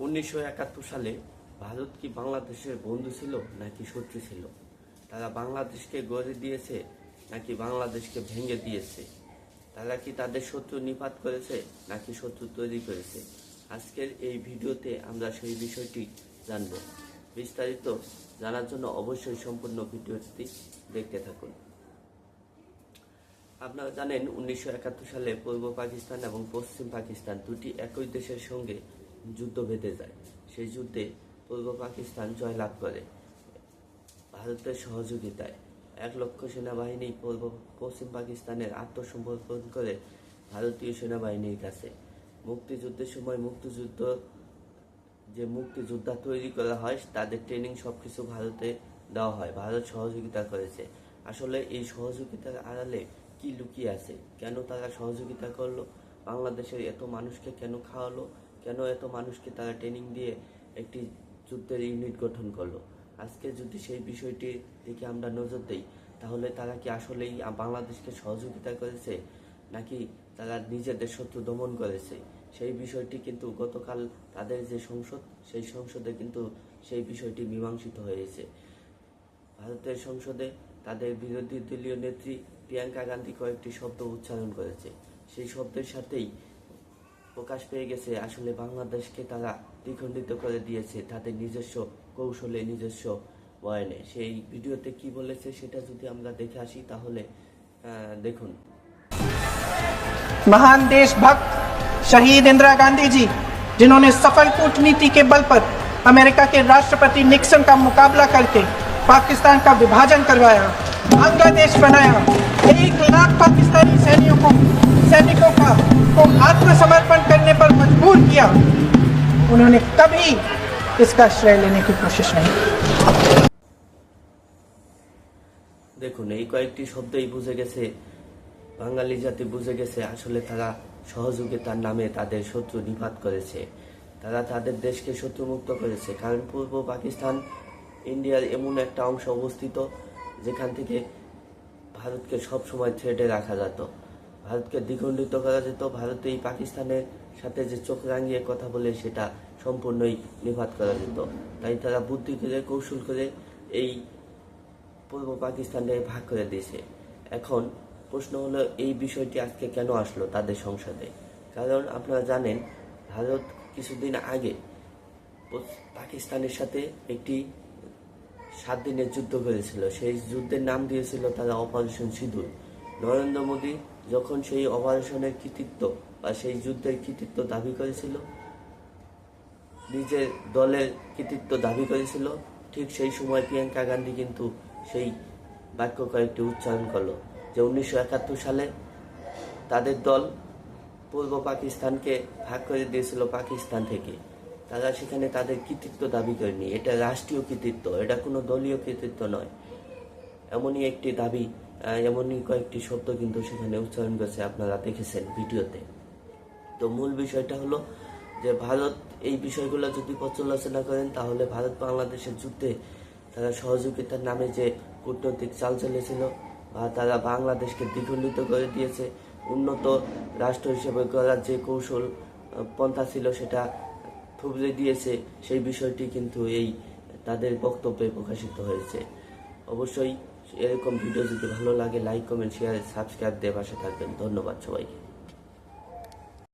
1971 সালে ভারত কি বাংলাদেশের বন্ধু ছিল নাকি শত্রু ছিল? তারা বাংলাদেশকে গড়ে দিয়েছে নাকি বাংলাদেশকে ভেঙে দিয়েছে? তারা কি তাদের শত্রু নিপাত করেছে নাকি শত্রু তৈরি করেছে? আজকের এই ভিডিওতে আমরা সেই বিষয়টি জানব। বিস্তারিত জানার জন্য অবশ্যই সম্পূর্ণ ভিডিওটি দেখতে থাকুন। আপনারা জানেন 1971 সালে পূর্ব পাকিস্তান এবং পশ্চিম পাকিস্তান দুটি একই দেশের সঙ্গে যুদ্ধ বেঁধে যায়। সেই যুদ্ধে পূর্ব পাকিস্তান জয়লাভ করে ভারতের সহযোগিতায়। 1,00,000 সেনাবাহিনী পশ্চিম পাকিস্তানের আত্মসমর্পণ করে ভারতীয় সেনাবাহিনীর কাছে। মুক্তিযুদ্ধের সময় মুক্তিযোদ্ধা তৈরি করা হয় তাদের ট্রেনিং সবকিছু ভারতে দেওয়া হয়, ভারত সহযোগিতা করেছে। আসলে এই সহযোগিতার আড়ালে কি লুকিয়ে আছে? কেন তারা সহযোগিতা করলো? বাংলাদেশের এত মানুষকে কেন খাওয়ালো? কেন এত মানুষকে তারা ট্রেনিং দিয়ে একটি যুদ্ধের ইউনিট গঠন করলো? আজকে যদি সেই বিষয়টি দিকে আমরা নজর দেই, তাহলে তারা কি আসলেই বাংলাদেশকে সহযোগিতা করেছে নাকি তারা নিজেদের শত্রু দমন করেছে? সেই বিষয়টি কিন্তু গতকাল তাদের যে সংসদ, সেই সংসদে কিন্তু সেই বিষয়টি মীমাংসিত হয়েছে। ভারতের সংসদে তাদের বিরোধী দলীয় নেত্রী প্রিয়াঙ্কা গান্ধী কয়েকটি শব্দ উচ্চারণ করেছে। সেই শব্দের সাথেই প্রকাশ পেয়ে গেছে আসলে বাংলাদেশকে তারা দ্বিখণ্ডিত করে দিয়েছে তাদের নিজস্ব কৌশলে, নিজস্ব বয়ানে। সেই ভিডিওতে কি বলেছে সেটা যদি আমরা দেখে আসি তাহলে দেখুন। महान देशभक्त शहीद इंदिरा गांधी जी, जिन्होंने सफल कूटनीति के बल पर अमेरिका के राष्ट्रपति निक्सन का मुकाबला करके पाकिस्तान का विभाजन करवाया, बांग्लादेश बनाया, 1,00,000 पाकिस्तानी सैनिकों को आत्मसमर्पण करने पर मजबूर किया, उन्होंने कभी इसका श्रेय लेने की कोशिश नहीं की। দেখুন, এই কয়েকটি শব্দই বুঝে গেছে, বাঙালি জাতি বুঝে গেছে আসলে তারা সহযোগিতার নামে তাদের শত্রু নিপাত করেছে। তারা তাদের দেশকে শত্রুমুক্ত করেছে। কারণ পূর্ব পাকিস্তান ইন্ডিয়ার এমন একটা অংশ অবস্থিত যেখান থেকে ভারতকে সবসময় থ্রেডে রাখা যেত, ভারতকে দ্বিখণ্ডিত করা যেত। ভারত এই পাকিস্তানের সাথে যে চোখ রাঙিয়ে কথা বলে সেটা সম্পূর্ণই নিপাত করা যেত। তাই তারা বুদ্ধি করে, কৌশল করে এই পূর্ব পাকিস্তানে ভাগ করে দিয়েছে। এখন প্রশ্ন হলো, এই বিষয়টি আজকে কেন আসলো তাদের সংসদে? কারণ আপনারা জানেন ভারত কিছুদিন আগে পাকিস্তানের সাথে একটি 7 দিনের যুদ্ধ করেছিল। সেই যুদ্ধের নাম দিয়েছিল তারা অপারেশন সিঁদুর। নরেন্দ্র মোদী যখন সেই অপারেশনের কৃতিত্ব বা সেই যুদ্ধের কৃতিত্ব দাবি করেছিল, নিজের দলের কৃতিত্ব দাবি করেছিল, ঠিক সেই সময় প্রিয়াঙ্কা গান্ধী কিন্তু সেই বাক্য কয়েকটি উচ্চারণ করলো যে 1971 সালে তাদের দল পূর্ব পাকিস্তানকে ভাগ করে দিয়েছিল পাকিস্তান থেকে। তারা সেখানে তাদের কৃতিত্ব দাবি করেনি, এটা রাষ্ট্রীয় কৃতিত্ব, এটা কোনো দলীয় কৃতিত্ব নয়। এমনই একটি দাবি, এমনই কয়েকটি শব্দ কিন্তু সেখানে উচ্চারণ করেছে, আপনারা দেখেছেন ভিডিওতে। তো মূল বিষয়টা হলো যে ভারত এই বিষয়গুলো যদি পর্যালোচনা করেন তাহলে ভারত বাংলাদেশের যুদ্ধে তারা সহযোগিতার নামে যে কূটনৈতিক চাল চলেছিল বা তারা বাংলাদেশকে দ্বিখণ্ডিত করে দিয়েছে, উন্নত রাষ্ট্র হিসেবে গড়ার যে কৌশল পন্থা ছিল সেটা থুবড়ে দিয়েছে, সেই বিষয়টি কিন্তু এই তাদের বক্তব্যে প্রকাশিত হয়েছে। অবশ্যই এরকম ভিডিও যদি ভালো লাগে লাইক, কমেন্ট, শেয়ার, সাবস্ক্রাইব দিয়ে পাশে থাকবেন। ধন্যবাদ সবাইকে।